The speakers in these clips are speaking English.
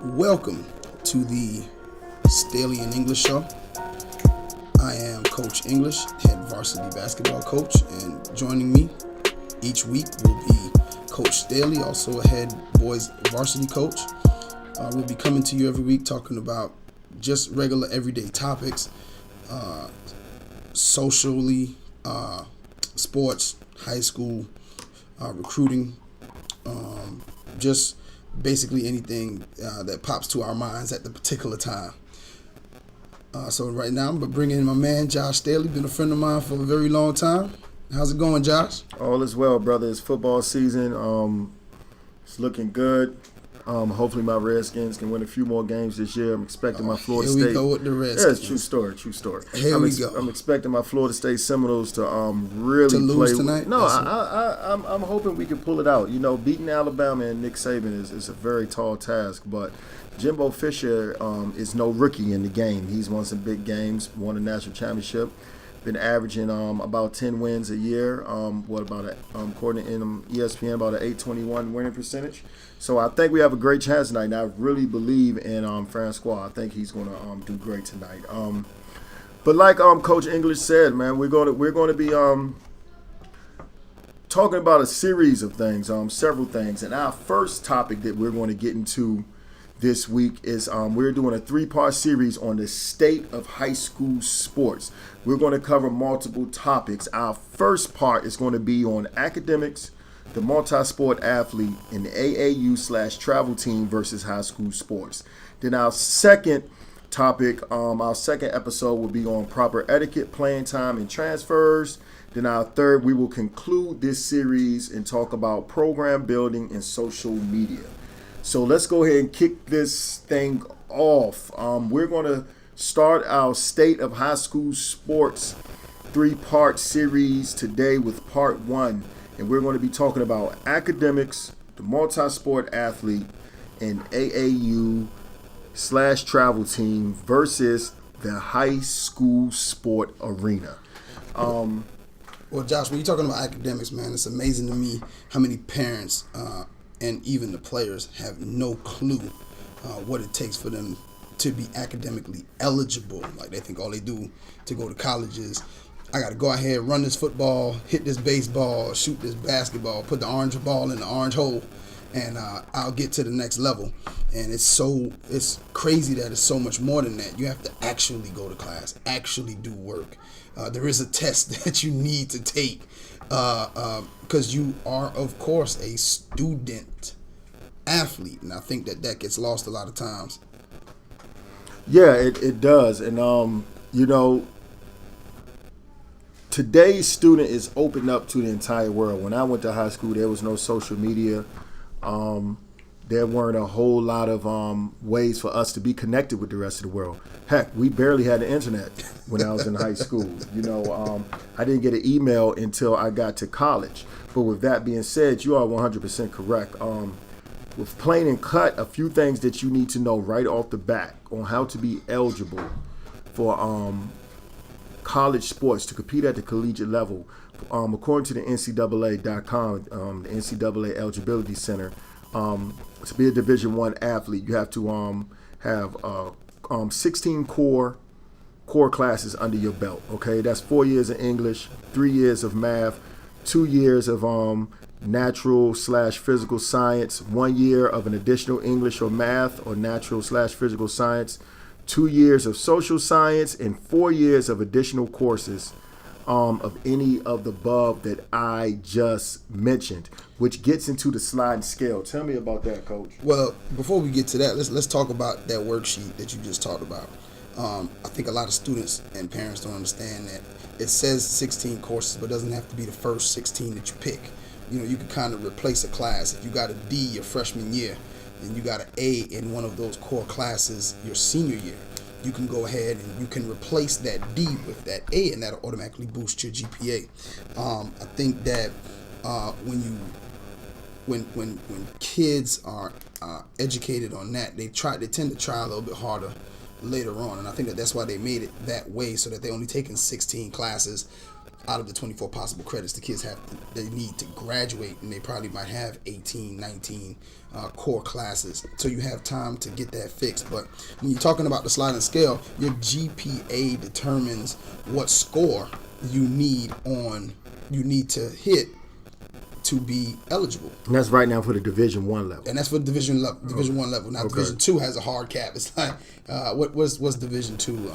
Welcome to the Staley and English Show. I am Coach English, head varsity basketball coach, and joining me each week will be Coach Staley, also a head boys varsity coach. We'll be coming to you every week talking about just regular everyday topics, socially, sports, high school, recruiting, just basically anything that pops to our minds at the particular time. So right now I'm bringing in my man Josh Staley, been a friend of mine for a very long time. How's it going, Josh? All is well, brother. It's football season. It's looking good. Hopefully my Redskins can win a few more games this year. I'm expecting my Florida State. Here we go with the Redskins. Yeah, it's true story. Here we go. I'm expecting my Florida State Seminoles to really to lose play tonight. No, I'm hoping we can pull it out. You know, beating Alabama and Nick Saban is a very tall task, but Jimbo Fisher is no rookie in the game. He's won some big games, won a national championship. Been averaging about 10 wins a year. According to ESPN, about an 821 winning percentage. So I think we have a great chance tonight. And I really believe in Francois. I think he's going to do great tonight. But like Coach English said, man, we're going to be talking about a series of things, several things. And our first topic that we're going to get into this week is we're doing a 3-part series on the state of high school sports. We're going to cover multiple topics. Our first part is going to be on academics, the multi-sport athlete, and the AAU/travel team versus high school sports. Then our second topic, our second episode will be on proper etiquette, playing time, and transfers. Then our third, we will conclude this series and talk about program building and social media. So let's go ahead and kick this thing off. We're going to start our State of High School Sports 3-part series today with part 1. And we're going to be talking about academics, the multi-sport athlete, and AAU/travel team versus the high school sport arena. Well, Josh, when you're talking about academics, man, it's amazing to me how many parents and even the players have no clue what it takes for them to be academically eligible. Like, they think all they do to go to college is, I got to go out here, run this football, hit this baseball, shoot this basketball, put the orange ball in the orange hole, and I'll get to the next level. And it's crazy that it's so much more than that. You have to actually go to class, actually do work. There is a test that you need to take because you are, of course, a student athlete. And I think that gets lost a lot of times. Yeah, it does. And, today's student is opened up to the entire world. When I went to high school, there was no social media. There weren't a whole lot of ways for us to be connected with the rest of the world. Heck, we barely had the internet when I was in high school. I didn't get an email until I got to college. But with that being said, you are 100% correct. With plain and cut, a few things that you need to know right off the bat on how to be eligible for college sports to compete at the collegiate level. According to the NCAA.com, the NCAA Eligibility Center, to be a Division I athlete, you have to have 16 core classes under your belt. Okay, that's 4 years of English, 3 years of math, 2 years of natural/physical science, 1 year of an additional English or math or natural/physical science, 2 years of social science, and 4 years of additional courses of any of the above that I just mentioned, which gets into the sliding scale. Tell me about that, Coach. Well, before we get to that, let's talk about that worksheet that you just talked about. I think a lot of students and parents don't understand that it says 16 courses, but it doesn't have to be the first 16 that you pick. You can kind of replace a class. If you got a D your freshman year, and you got an A in one of those core classes your senior year, you can go ahead and you can replace that D with that A, and that'll automatically boost your GPA. I think that when kids are educated on that, they tend to try a little bit harder later on, and I think that's why they made it that way, so that they only taking 16 classes out of the 24 possible credits the kids they need to graduate, and they probably might have 18, 19 core classes. So you have time to get that fixed. But when you're talking about the sliding scale, your GPA determines what score you need to hit to be eligible. And that's right now for the Division I level. And that's for Division 1 level. Now Division 2 has a hard cap. It's like what's Division 2?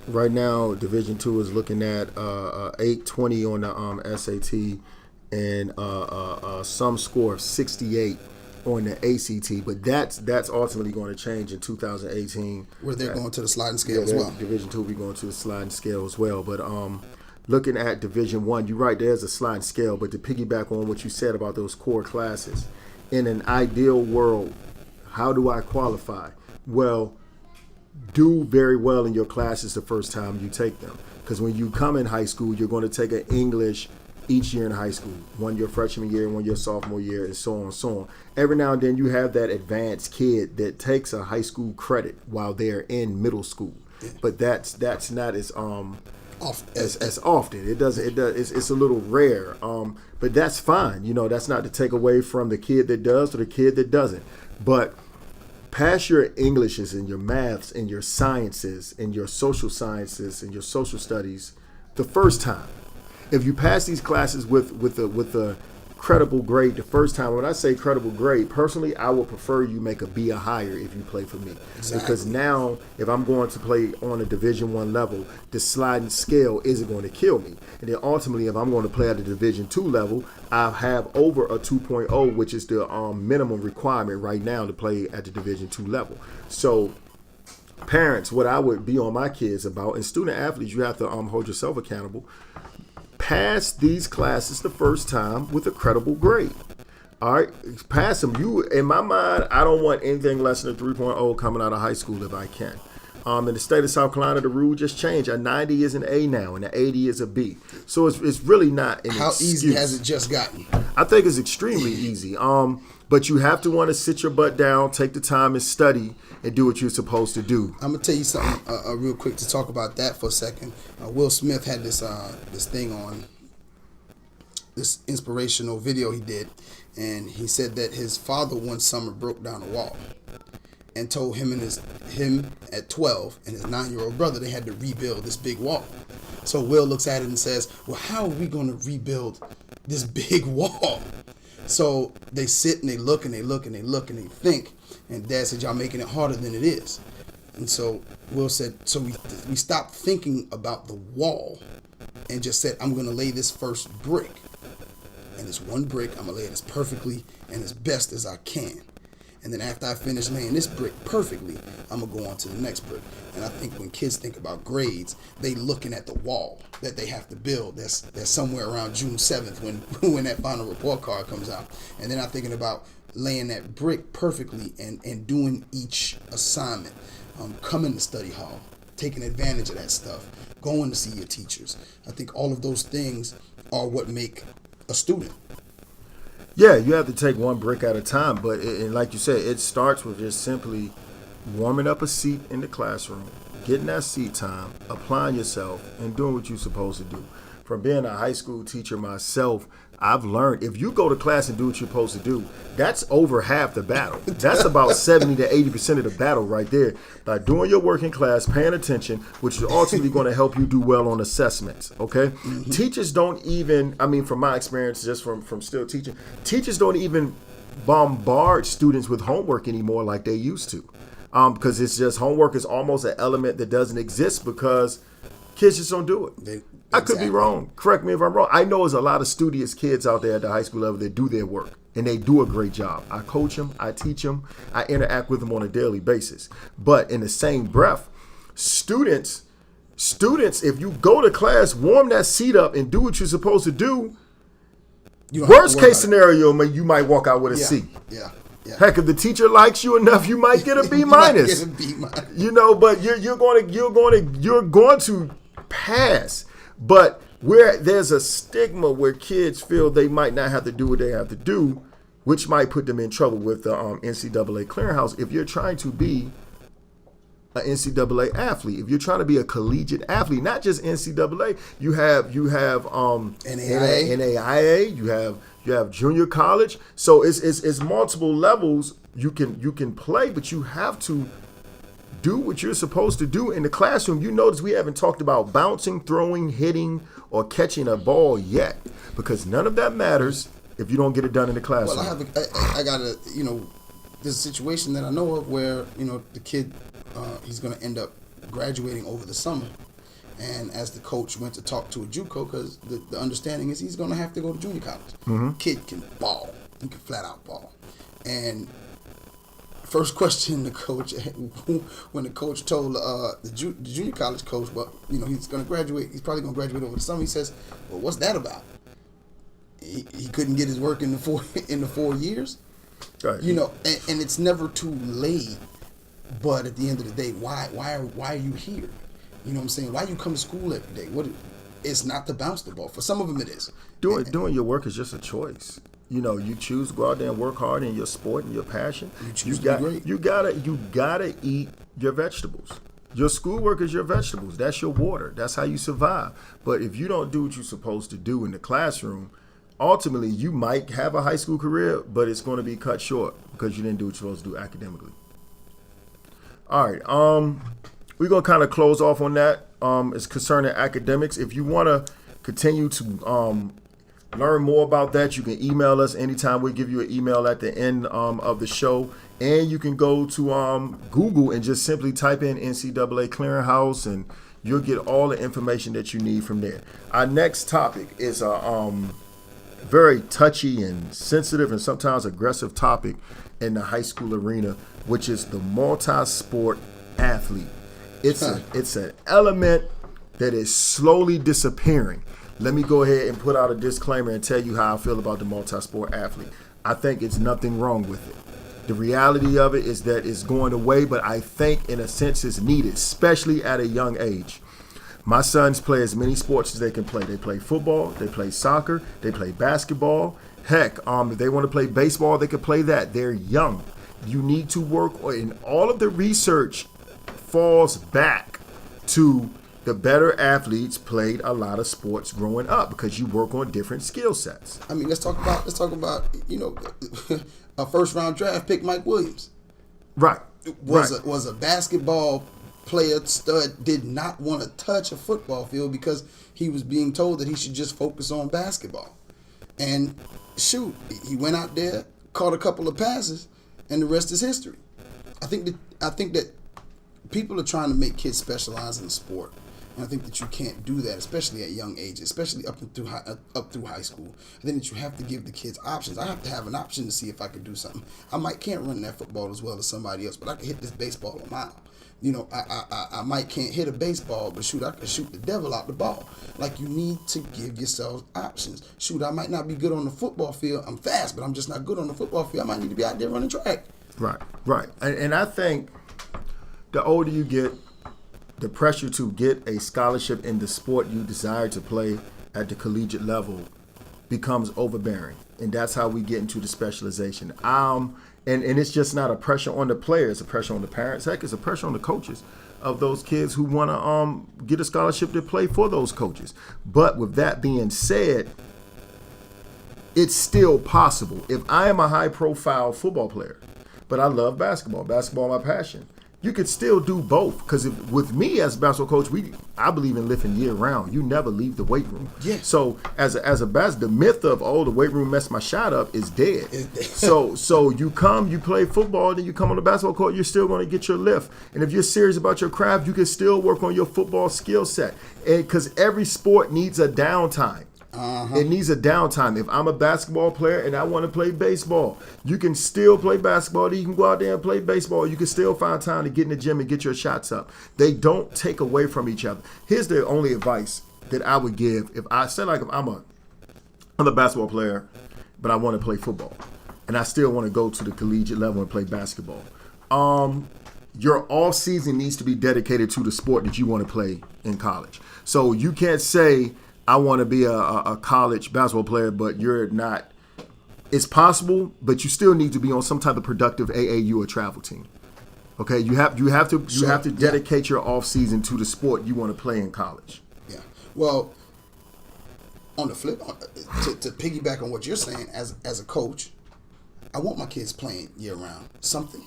Right now, Division 2 is looking at 820 on the SAT and some score of 68 on the ACT. But that's ultimately going to change in 2018. Where they're going to the sliding scale as well. Division 2 will be going to the sliding scale as well. But looking at Division 1, you're right, there's a sliding scale. But to piggyback on what you said about those core classes, in an ideal world, how do I qualify? Well, do very well in your classes the first time you take them. Because when you come in high school, you're going to take an English each year in high school. One your freshman year, one your sophomore year, and so on and so on. Every now and then you have that advanced kid that takes a high school credit while they're in middle school. But that's not as often. It's a little rare. But that's fine. You know, that's not to take away from the kid that does or the kid that doesn't. But pass your Englishes and your maths and your sciences and your social sciences and your social studies the first time. If you pass these classes with a credible grade the first time, when I say credible grade, personally, I would prefer you make a B or higher if you play for me. Exactly. Because now, if I'm going to play on a Division I level, the sliding scale isn't going to kill me. And then ultimately, if I'm going to play at the Division II level, I have over a 2.0, which is the minimum requirement right now to play at the Division II level. So, parents, what I would be on my kids about, and student athletes, you have to hold yourself accountable. Pass these classes the first time with a credible grade. All right, pass them. In my mind, I don't want anything less than a 3.0 coming out of high school if I can. In the state of South Carolina, the rule just changed. A 90 is an A now, and an 80 is a B. So it's really not an How excuse. easy has it just gotten? I think it's extremely easy. But you have to want to sit your butt down, take the time and study, and do what you're supposed to do. I'm gonna tell you something real quick to talk about that for a second. Will Smith had this thing on, this inspirational video he did, and he said that his father one summer broke down a wall and told him at 12 and his 9-year-old brother they had to rebuild this big wall. So Will looks at it and says, well, how are we going to rebuild this big wall? So they sit and they look and they look and they look and they think, and Dad said, y'all making it harder than it is. And so Will said, so we stopped thinking about the wall and just said, I'm going to lay this first brick. And this one brick, I'm going to lay it as perfectly and as best as I can. And then after I finish laying this brick perfectly, I'm going to go on to the next brick. And I think when kids think about grades, they looking at the wall that they have to build. That's somewhere around June 7th when that final report card comes out. And they're not thinking about laying that brick perfectly and doing each assignment, coming to study hall, taking advantage of that stuff, going to see your teachers. I think all of those things are what make a student. Yeah, you have to take one brick at a time, but and like you said, it starts with just simply warming up a seat in the classroom, getting that seat time, applying yourself, and doing what you're supposed to do. From being a high school teacher myself, I've learned if you go to class and do what you're supposed to do, that's over half the battle. That's about 70 to 80% of the battle right there. By doing your work in class, paying attention, which is ultimately going to help you do well on assessments, okay? Mm-hmm. Teachers don't even, from my experience, just from still teaching, teachers don't even bombard students with homework anymore like they used to. Because it's just homework is almost an element that doesn't exist because kids just don't do it. I could be wrong. Correct me if I'm wrong. I know there's a lot of studious kids out there at the high school level that do their work, and they do a great job. I coach them, I teach them, I interact with them on a daily basis. But in the same breath, students, if you go to class, warm that seat up and do what you're supposed to do, worst case scenario, you might walk out with a C. Yeah. Heck, if the teacher likes you enough, you might get a B minus. But you're going to pass. But where there's a stigma where kids feel they might not have to do what they have to do, which might put them in trouble with the NCAA clearinghouse. If you're trying to be an NCAA athlete. If you're trying to be a collegiate athlete, not just NCAA, you have NAIA, you have junior college. So it's multiple levels you can play, but you have to do what you're supposed to do in the classroom. You notice we haven't talked about bouncing, throwing, hitting, or catching a ball yet, because none of that matters if you don't get it done in the classroom. Well, I got a, there's a situation that I know of where, the kid, he's going to end up graduating over the summer. And as the coach went to talk to a JUCO, because the understanding is he's going to have to go to junior college. Mm-hmm. Kid can ball. He can flat out ball. And first question the coach, when the coach told the junior college coach, well, he's going to graduate. He's probably going to graduate over the summer. He says, well, what's that about? He couldn't get his work in the 4 years. Right. And it's never too late. But at the end of the day, why are you here? You know what I'm saying? Why you come to school every day? It's not to bounce the ball. For some of them, it is. Doing your work is just a choice. You choose to go out there and work hard in your sport and your passion. You choose to be great. You gotta eat your vegetables. Your schoolwork is your vegetables. That's your water. That's how you survive. But if you don't do what you're supposed to do in the classroom, ultimately you might have a high school career, but it's going to be cut short because you didn't do what you're supposed to do academically. All right. We're going to kind of close off on that. It's concerning academics. If you want to continue to learn more about that, you can email us anytime. We'll give you an email at the end of the show. And you can go to Google and just simply type in NCAA Clearinghouse, and you'll get all the information that you need from there. Our next topic is a very touchy and sensitive and sometimes aggressive topic in the high school arena, which is the multi-sport athlete. It's an element that is slowly disappearing. Let me go ahead and put out a disclaimer and tell you how I feel about the multi-sport athlete. I think it's nothing wrong with it. The reality of it is that it's going away, but I think in a sense it's needed, especially at a young age. My sons play as many sports as they can play. They play football, they play soccer, they play basketball. Heck, if they want to play baseball, they can play that. They're young. You need to work, and all of the research falls back to the better athletes played a lot of sports growing up because you work on different skill sets. I mean, let's talk about a first round draft pick, Mike Williams. Right. Was a basketball player stud, did not want to touch a football field because he was being told that he should just focus on basketball. And shoot, he went out there, caught a couple of passes, and the rest is history. I think that people are trying to make kids specialize in the sport. And I think that you can't do that, especially at young ages, especially up through high school. I think that you have to give the kids options. I have to have an option to see if I can do something. Can't run that football as well as somebody else, but I can hit this baseball a mile. I can't hit a baseball, but shoot, I can shoot the devil out the ball. Like, you need to give yourselves options. Shoot, I might not be good on the football field. I'm fast, but I'm just not good on the football field. I might need to be out there running track. Right. And I think the older you get, the pressure to get a scholarship in the sport you desire to play at the collegiate level becomes overbearing. And that's how we get into the specialization. And it's just not a pressure on the players, it's a pressure on the parents. Heck, it's a pressure on the coaches of those kids who want to get a scholarship to play for those coaches. But with that being said, it's still possible. If I am a high-profile football player, but I love basketball my passion, you could still do both. Because with me as a basketball coach, I believe in lifting year round. You never leave the weight room. Yeah. So the myth of the weight room messed my shot up is dead. So you play football, then you come on the basketball court, you're still going to get your lift. And if you're serious about your craft, you can still work on your football skill set. And because every sport needs a downtime. It needs a downtime. If I'm a basketball player and I want to play baseball, you can still play basketball. You can go out there and play baseball. You can still find time to get in the gym and get your shots up. They don't take away from each other. Here's the only advice that I would give. If I'm a basketball player, but I want to play football, and I still want to go to the collegiate level and play basketball, your off season needs to be dedicated to the sport that you want to play in college. So you can't say, I want to be a college basketball player, but you're not. It's possible, but you still need to be on some type of productive AAU or travel team. Okay, you have to dedicate your off season to the sport you want to play in college. Yeah. Well, on the flip, to piggyback on what you're saying, as a coach, I want my kids playing year round something.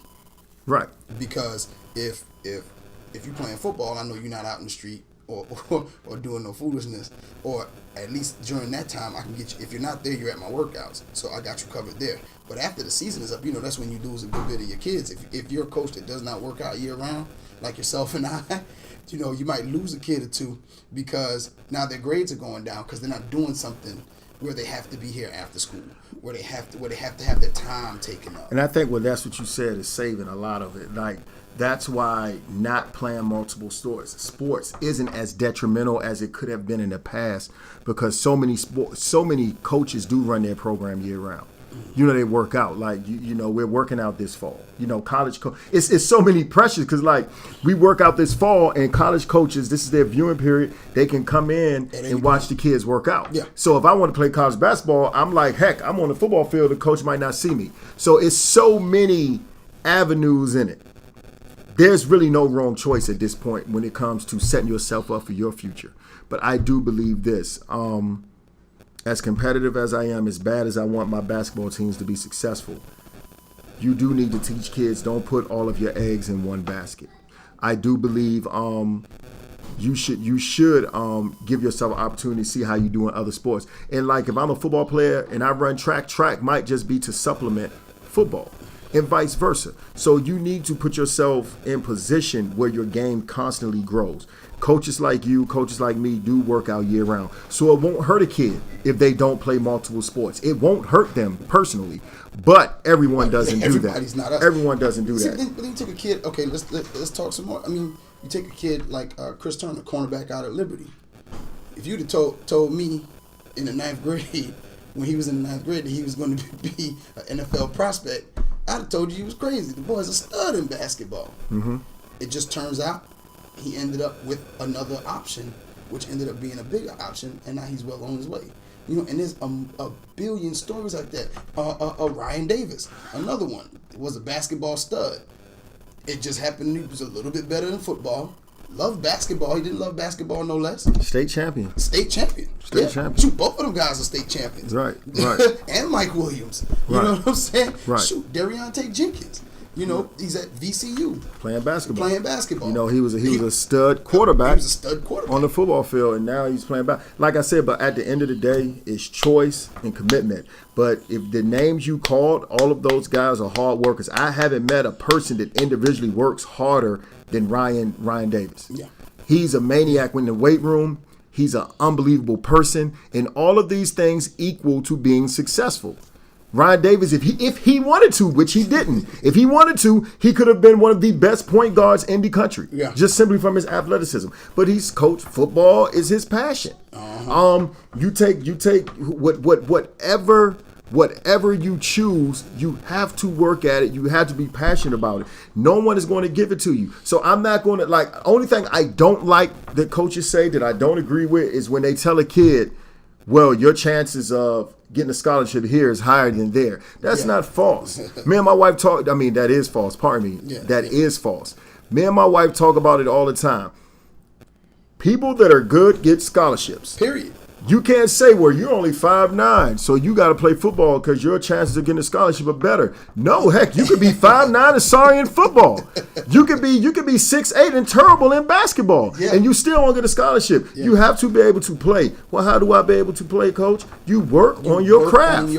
Right. Because if you're playing football, I know you're not out in the street or doing no foolishness, or at least during that time I can get you. If you're not there, you're at my workouts, so I got you covered there. But after the season is up, that's when you lose a good bit of your kids. If you're a coach that does not work out year round, like yourself and I, you might lose a kid or two because now their grades are going down because they're not doing something where they have to be here after school, where they have to have their time taken up. And I think that's what you said is saving a lot of it. Like, that's why not playing multiple sports isn't as detrimental as it could have been in the past, because so many coaches do run their program year round. They work out. Like, we're working out this fall. College it's so many pressures because, like, we work out this fall, and college coaches, this is their viewing period. They can come in and watch the kids work out. Yeah. So if I want to play college basketball, I'm like, heck, I'm on the football field. The coach might not see me. So it's so many avenues in it. There's really no wrong choice at this point when it comes to setting yourself up for your future. But I do believe this. As competitive as I am, as bad as I want my basketball teams to be successful, you do need to teach kids, don't put all of your eggs in one basket. I do believe you should give yourself an opportunity to see how you do in other sports. And like, if I'm a football player and I run track might just be to supplement football, and vice versa. So you need to put yourself in position where your game constantly grows. Coaches like you, coaches like me do work out year round. So it won't hurt a kid if they don't play multiple sports. It won't hurt them personally. But everyone doesn't do that. Not us. Everyone doesn't do that. Then you take a kid, okay, let's talk some more. I mean, you take a kid like Chris Turner, cornerback out of Liberty. If you'd have told me in the 9th grade, when he was in the 9th grade, that he was going to be an NFL prospect, I'd have told you he was crazy. The boy's a stud in basketball. Mm-hmm. It just turns out he ended up with another option, which ended up being a bigger option, and now he's well on his way. And there's a billion stories like that. Ryan Davis, another one, was a basketball stud. It just happened he was a little bit better than football. Loved basketball. He didn't love basketball no less. State champion. State champion. Shoot, both of them guys are state champions. Right. And Mike Williams. You know what I'm saying? Right. Shoot, De'Riante Jenkins. He's at VCU. Playing basketball. He was a stud quarterback. He was a stud quarterback. On the football field, and now he's playing basketball. Like I said, but at the end of the day, it's choice and commitment. But if the names you called, all of those guys are hard workers. I haven't met a person that individually works harder than Ryan Davis. Yeah. He's a maniac in the weight room. He's an unbelievable person. And all of these things equal to being successful. Ryan Davis, if he wanted to, which he didn't, if he wanted to, he could have been one of the best point guards in the country. Yeah. Just simply from his athleticism. But he's coached. Football is his passion. Uh-huh. You take whatever you choose, you have to work at it. You have to be passionate about it. No one is going to give it to you. So I'm not going to, only thing I don't like that coaches say that I don't agree with is when they tell a kid, well, your chances of getting a scholarship here is higher than there. That's not false. Me and my wife talk, that is false. Pardon me. Yeah. That is false. Me and my wife talk about it all the time. People that are good get scholarships. Period. You can't say, well, you're only 5'9", so you got to play football because your chances of getting a scholarship are better. No, heck, you could be 5'9" and sorry in football. You could be 6'8" and terrible in basketball, and you still won't get a scholarship. Yeah. You have to be able to play. Well, how do I be able to play, Coach? You work on your craft.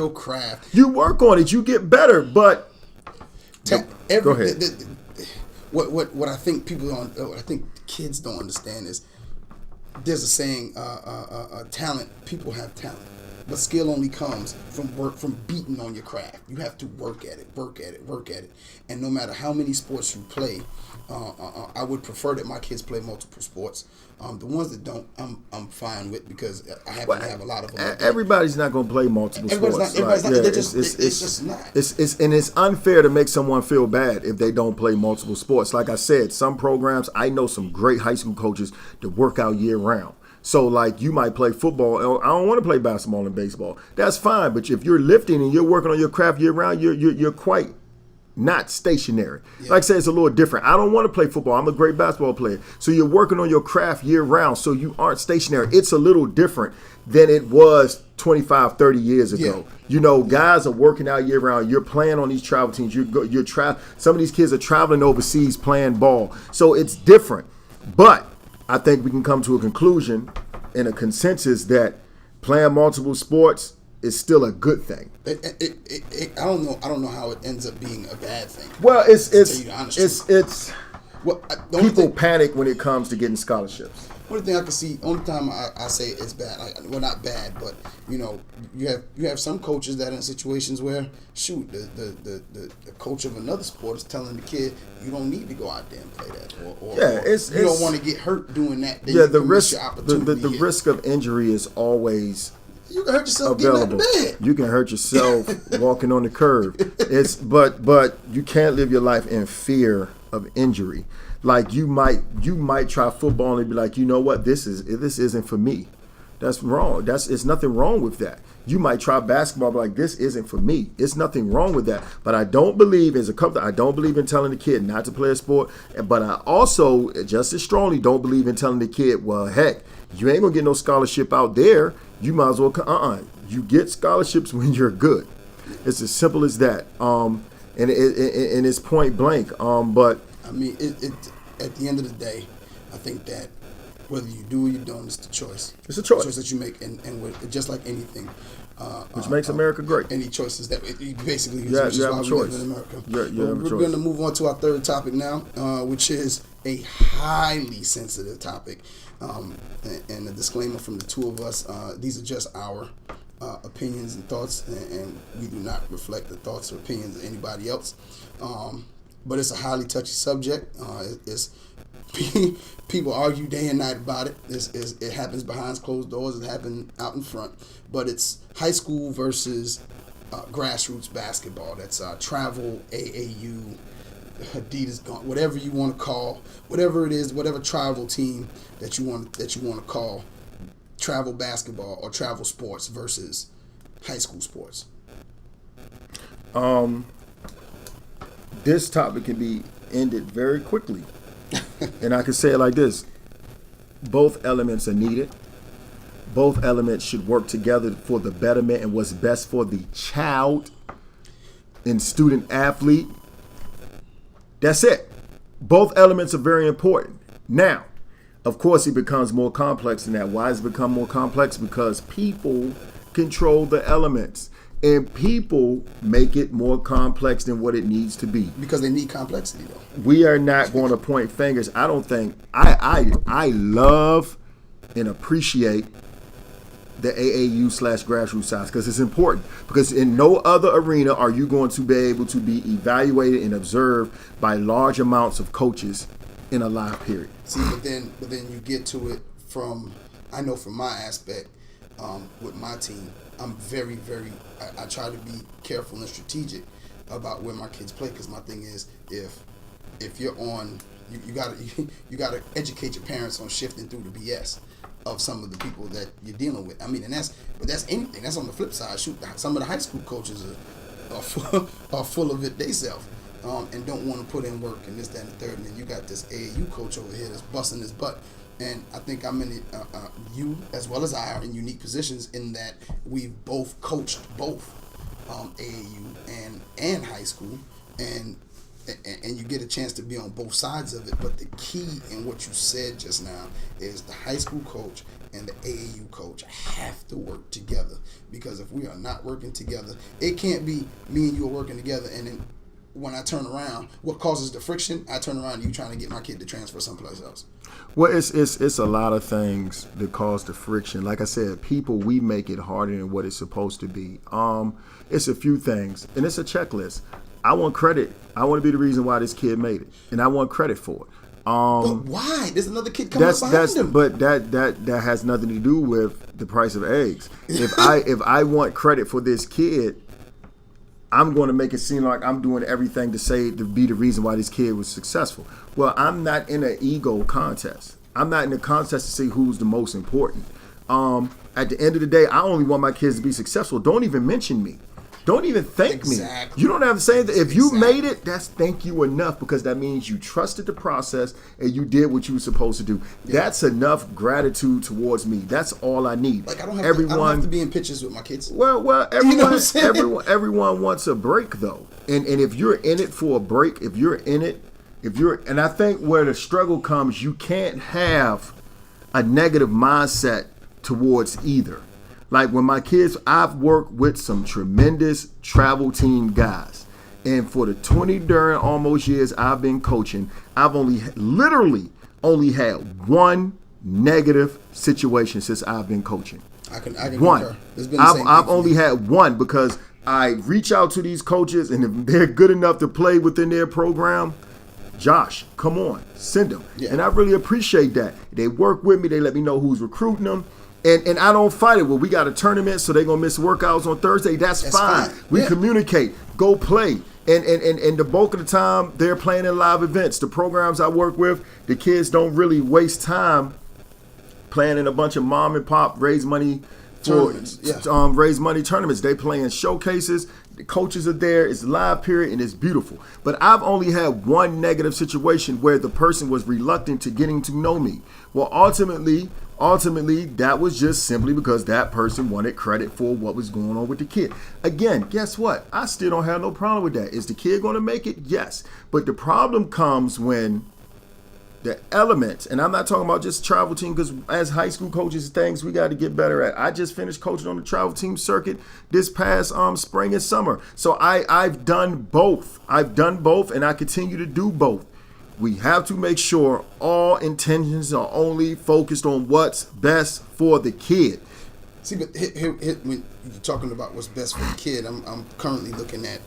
You work on it. You get better, but go ahead. What I think kids don't understand is, there's a saying, talent, people have talent, but skill only comes from beating on your craft. You have to work at it. And no matter how many sports you play, I would prefer that my kids play multiple sports. The ones that don't, I'm fine with, because I happen to have a lot of them. Everybody's not going to play multiple sports. It's just not. It's unfair to make someone feel bad if they don't play multiple sports. Like I said, some programs, I know some great high school coaches that work out year round. So, you might play football. I don't want to play basketball and baseball. That's fine. But if you're lifting and you're working on your craft year round, you're quite not stationary. Yeah. Like I say, it's a little different. I don't want to play football. I'm a great basketball player. So you're working on your craft year round, so you aren't stationary. It's a little different than it was 25, 30 years ago. Yeah. You know, guys are working out year round. You're playing on these travel teams. Some of these kids are traveling overseas playing ball. So it's different. But I think we can come to a conclusion and a consensus that playing multiple sports is still a good thing. I don't know how it ends up being a bad thing. Well, it's Well, people panic when it comes to getting scholarships. Only thing I can see, only time I say it's bad, well, not bad, but you know, you have some coaches that are in situations where, shoot, the coach of another sport is telling the kid, you don't need to go out there and play that, or you don't want to get hurt doing that. Then the risk, the risk of injury is always. You can hurt yourself available. Getting out of bed. You can hurt yourself walking on the curb. But you can't live your life in fear of injury. Like you might try football and be like, you know what, this isn't for me. That's wrong. It's nothing wrong with that. You might try basketball, but like, this isn't for me. It's nothing wrong with that. But I don't believe, as a couple, I don't believe in telling the kid not to play a sport. But I also, just as strongly, don't believe in telling the kid, well, heck, you ain't gonna get no scholarship out there. You might as well, you get scholarships when you're good. It's as simple as that. And it's point blank. But I mean, at the end of the day, I think that whether you do or you don't, it's the choice. It's a choice. The choice that you make, and with, just like anything. Which makes America great. Any choices that basically you is have why a we choice. live in America. We're going to move on to our third topic now, which is a highly sensitive topic. And a disclaimer from the two of us, these are just our opinions and thoughts, and we do not reflect the thoughts or opinions of anybody else. But it's a highly touchy subject. It's people argue day and night about it. It happens behind closed doors. It happens out in front. But it's high school versus grassroots basketball. That's travel, AAU, Adidas, whatever you want to call, whatever it is, whatever travel team that you want to call travel basketball or travel sports versus high school sports. This topic can be ended very quickly. And I can say it like this. Both elements are needed. Both elements should work together for the betterment and what's best for the child and student athlete. That's it. Both elements are very important. Now, of course, it becomes more complex than that. Why does it become more complex? Because people control the elements. And people make it more complex than what it needs to be. Because they need complexity, though. We are not going to point fingers. I don't think I love and appreciate the AAU / grassroots size because it's important. Because in no other arena are you going to be able to be evaluated and observed by large amounts of coaches in a live period. See, but then you get to it from, I know from my aspect, with my team, I'm very, very, I try to be careful and strategic about where my kids play, because my thing is, if you're on, you gotta educate your parents on shifting through the BS of some of the people that you're dealing with. I mean, that's anything. That's on the flip side. Shoot, some of the high school coaches are full of it themselves, and don't want to put in work and this, that, and the third. And then you got this AAU coach over here that's busting his butt. And I think I'm in it, you as well as I are in unique positions in that we've both coached both AAU and high school, and you get a chance to be on both sides of it. But the key in what you said just now is the high school coach and the AAU coach have to work together, because if we are not working together, it can't be me and you are working together and then when I turn around, what causes the friction? I turn around and you trying to get my kid to transfer someplace else. Well, it's a lot of things that cause the friction. Like I said, people, we make it harder than what it's supposed to be. It's a few things, and it's a checklist. I want credit. I want to be the reason why this kid made it, and I want credit for it. But why? There's another kid coming up behind him. But that has nothing to do with the price of eggs. If I want credit for this kid, I'm going to make it seem like I'm doing everything to be the reason why this kid was successful. Well, I'm not in an ego contest. I'm not in a contest to see who's the most important. At the end of the day, I only want my kids to be successful. Don't even mention me. Don't even thank me. You don't have to say that. If you made it, that's thank you enough, because that means you trusted the process and you did what you were supposed to do. Yeah. That's enough gratitude towards me. That's all I need. Like I don't have to be in pictures with my kids. Well, everyone wants a break though. And if you're in it for a break, and I think where the struggle comes, you can't have a negative mindset towards either. Like when my kids, I've worked with some tremendous travel team guys. And for the 20 during almost years I've been coaching, I've literally only had one negative situation since I've been coaching. I can one. I've only had one, because I reach out to these coaches, and if they're good enough to play within their program, Josh, come on, send them. Yeah. And I really appreciate that. They work with me. They let me know who's recruiting them. And I don't fight it. Well, we got a tournament, so they're going to miss workouts on Thursday. That's fine. We communicate. Go play. And the bulk of the time, they're playing in live events. The programs I work with, the kids don't really waste time playing in a bunch of mom and pop raise money tournaments. Raise money tournaments. They play in showcases. The coaches are there. It's a live period, and it's beautiful. But I've only had one negative situation where the person was reluctant to getting to know me. Well, ultimately, that was just simply because that person wanted credit for what was going on with the kid. Again, guess what? I still don't have no problem with that. Is the kid going to make it? Yes. But the problem comes when the elements, and I'm not talking about just travel team, because as high school coaches, things we got to get better at. I just finished coaching on the travel team circuit this past spring and summer. So I've done both. And I continue to do both. We have to make sure all intentions are only focused on what's best for the kid. See, but here when you're talking about what's best for the kid, I'm currently looking at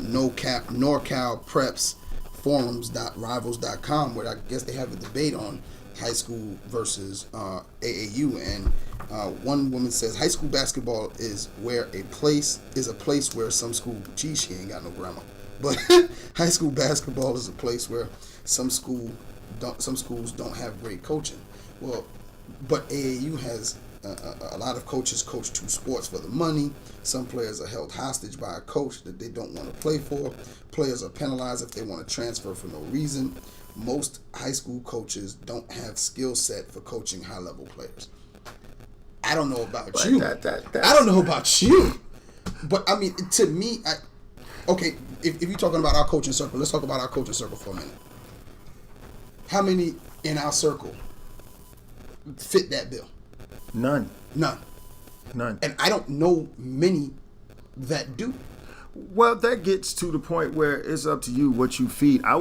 NorCal Preps forums.rivals.com, where I guess they have a debate on high school versus AAU, and one woman says high school basketball is a place where some school, geez, she ain't got no grammar. But high school basketball is a place where some schools don't have great coaching. Well, but AAU has a lot of coaches coach two sports for the money. Some players are held hostage by a coach that they don't want to play for. Players are penalized if they want to transfer for no reason. Most high school coaches don't have skill set for coaching high level players. I don't know about you. I don't know about you. But I mean, to me, okay, if you're talking about our coaching circle, let's talk about our coaching circle for a minute. How many in our circle fit that bill? None. And I don't know many that do. Well, that gets to the point where it's up to you what you feed. I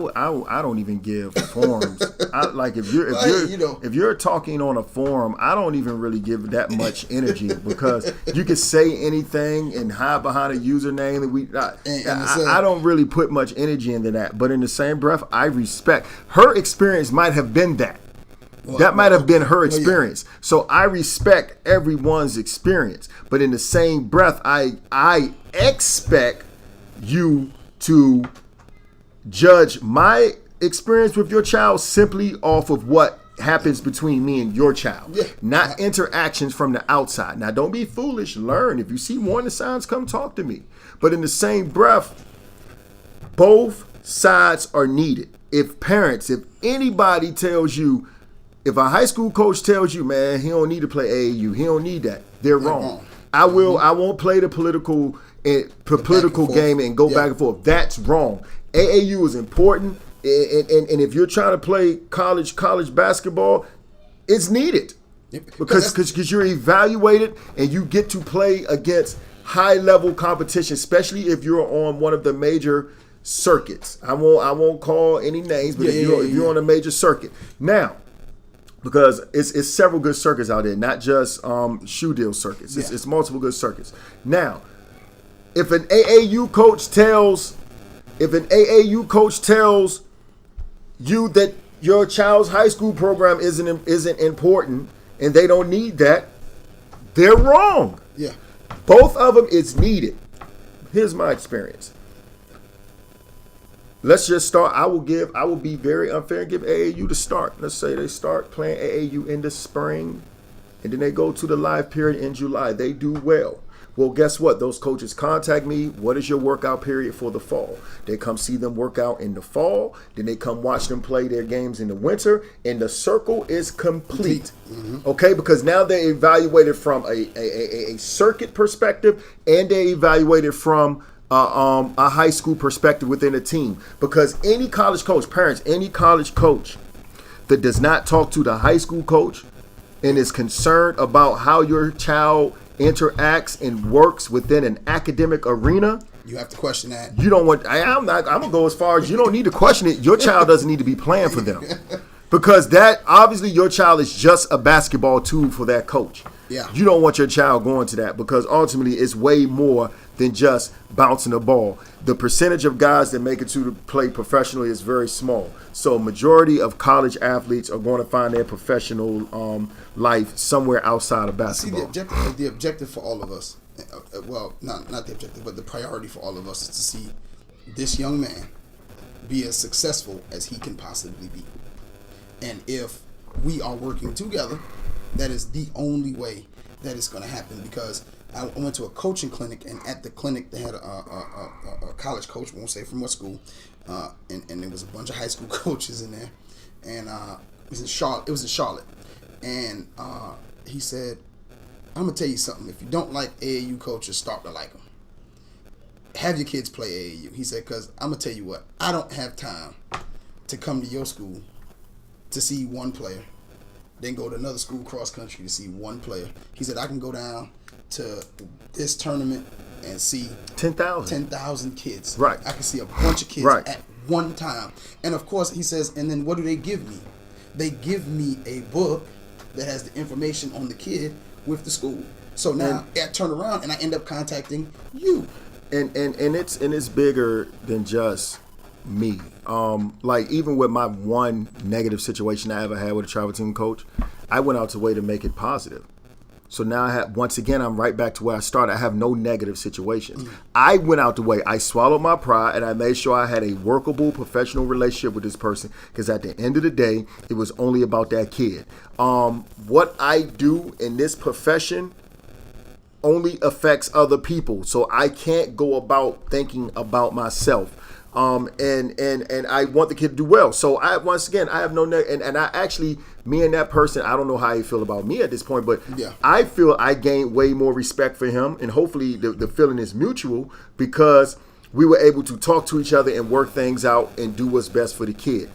don't even give forums. If you're talking on a forum, I don't even really give that much energy, because you can say anything and hide behind a username, and I don't really put much energy into that. But in the same breath, I respect her experience. Might have been that. That might have been her experience. So I respect everyone's experience. But in the same breath, I expect you to judge my experience with your child simply off of what happens between me and your child. Not interactions from the outside. Now, don't be foolish. Learn. If you see warning signs, come talk to me. But in the same breath, both sides are needed. If anybody tells you, if a high school coach tells you, man, he don't need to play AAU, he don't need that, they're wrong. I won't play the political game and go back and forth. That's wrong. AAU is important, and if you're trying to play college basketball, it's needed because you're evaluated and you get to play against high level competition, especially if you're on one of the major circuits. I won't call any names, but if you're on a major circuit now. Because it's several good circuits out there, not just shoe deal circuits. It's multiple good circuits. Now, if an AAU coach tells you that your child's high school program isn't important and they don't need that, they're wrong. Yeah. Both of them is needed. Here's my experience. Let's just start. I will be very unfair and give AAU the start. Let's say they start playing AAU in the spring, and then they go to the live period in July. They do well. Well, guess what? Those coaches contact me. What is your workout period for the fall? They come see them work out in the fall. Then they come watch them play their games in the winter. And the circle is complete. Mm-hmm. Okay? Because now they evaluated from a circuit perspective, and they evaluated from a high school perspective within a team. Because any college coach, parents, any college coach that does not talk to the high school coach and is concerned about how your child interacts and works within an academic arena, you have to question that. You don't want. I'm gonna go as far as you don't need to question it. Your child doesn't need to be playing for them, because that obviously your child is just a basketball tool for that coach. Yeah. You don't want your child going to that, because ultimately it's way more than just bouncing the ball. The percentage of guys that make it to play professionally is very small. So majority of college athletes are going to find their professional life somewhere outside of basketball. See, the objective for all of us, well, not the objective, but the priority for all of us is to see this young man be as successful as he can possibly be. And if we are working together, that is the only way that it's going to happen. Because I went to a coaching clinic, and at the clinic they had a college coach, we won't say from what school, and there was a bunch of high school coaches in there, and it was in Charlotte, and he said, I'm gonna tell you something, if you don't like AAU coaches, start to like them. Have your kids play AAU. He said, because I'm gonna tell you what, I don't have time to come to your school to see one player, then go to another school cross country to see one player. He said, I can go down to this tournament and see 10,000 kids. Right. I can see a bunch of kids at one time. And of course, he says, and then what do they give me? They give me a book that has the information on the kid with the school. So now I turn around and I end up contacting you. And it's bigger than just me. Like even with my one negative situation I ever had with a travel team coach, I went out the way to make it positive. So now I'm right back to where I started. I have no negative situations. Mm-hmm. I went out the way. I swallowed my pride, and I made sure I had a workable professional relationship with this person, because at the end of the day, it was only about that kid. What I do in this profession only affects other people. So I can't go about thinking about myself. And I want the kid to do well. So I have no and I actually, me and that person, I don't know how you feel about me at this point, but yeah. I feel I gained way more respect for him, and hopefully the feeling is mutual, because we were able to talk to each other and work things out and do what's best for the kid.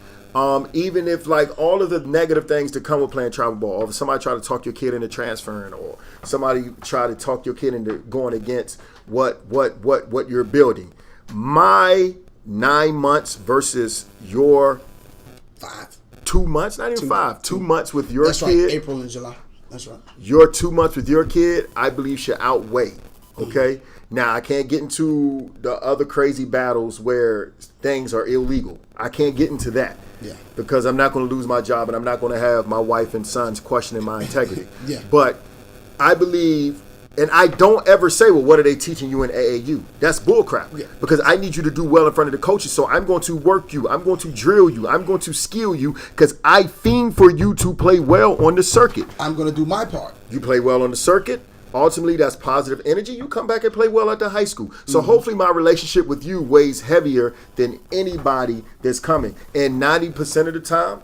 Even if like all of the negative things that come with playing travel ball, or if somebody try to talk your kid into transferring, or somebody try to talk your kid into going against what you're building, my 9 months versus your 2 months, not even 5, 2 months with your That's kid. Right, April and July. That's right. Your 2 months with your kid, I believe, should outweigh. Okay? Mm-hmm. Now, I can't get into the other crazy battles where things are illegal. I can't get into that. Yeah. Because I'm not going to lose my job, and I'm not going to have my wife and sons questioning my integrity. Yeah. But I believe. And I don't ever say, well, what are they teaching you in AAU? That's bullcrap. Yeah. Because I need you to do well in front of the coaches. So I'm going to work you. I'm going to drill you. I'm going to skill you, because I fiend for you to play well on the circuit. I'm going to do my part. You play well on the circuit. Ultimately, that's positive energy. You come back and play well at the high school. So hopefully my relationship with you weighs heavier than anybody that's coming. And 90% of the time,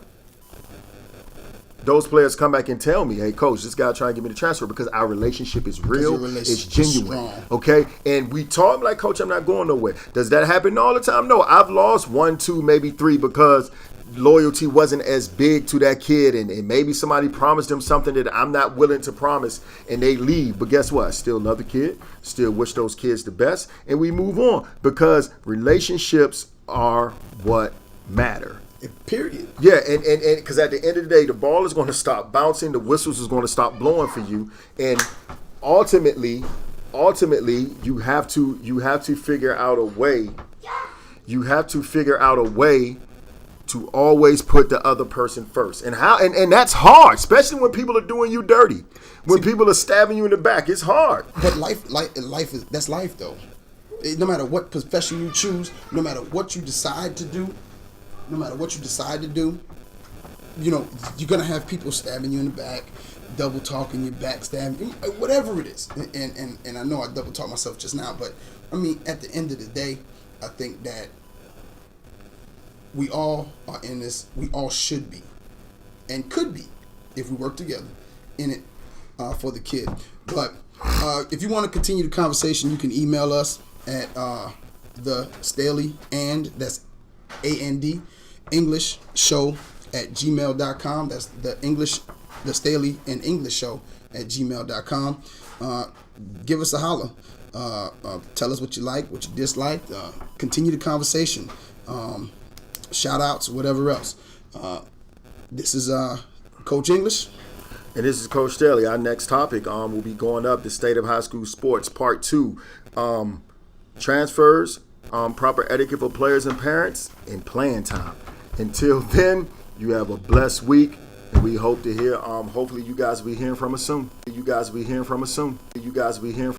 those players come back and tell me, hey, coach, this guy trying to get me to transfer, because our relationship is real, it's genuine, okay? And we talk like, coach, I'm not going nowhere. Does that happen all the time? No, I've lost 1, 2, maybe 3 because loyalty wasn't as big to that kid, and maybe somebody promised them something that I'm not willing to promise, and they leave. But guess what? I still love the kid, still wish those kids the best, and we move on, because relationships are what matter. Period. Yeah, and because at the end of the day, the ball is going to stop bouncing, the whistles is going to stop blowing for you, and ultimately, you have to figure out a way. You have to figure out a way to always put the other person first, and that's hard, especially when people are doing you dirty, when people are stabbing you in the back. It's hard. But life is that's life though. No matter what profession you choose, no matter what you decide to do. You know, you're going to have people stabbing you in the back, double talking, you're backstabbing, whatever it is. And I know I double talk myself just now, but I mean, at the end of the day, I think that we all are in this. We all should be, and could be, if we work together, in it for the kid. But if you want to continue the conversation, you can email us at the Staley that's AND English show at gmail.com. That's the Staley and English show at gmail.com. Give us a holler. Tell us what you like, what you dislike. Continue the conversation. Shout outs, whatever else. This is Coach English. And this is Coach Staley. Our next topic will be going up the state of high school sports, part 2. Transfers, proper etiquette for players and parents, and playing time. Until then, you have a blessed week, and we hope to hear, hopefully you guys will be hearing from us soon.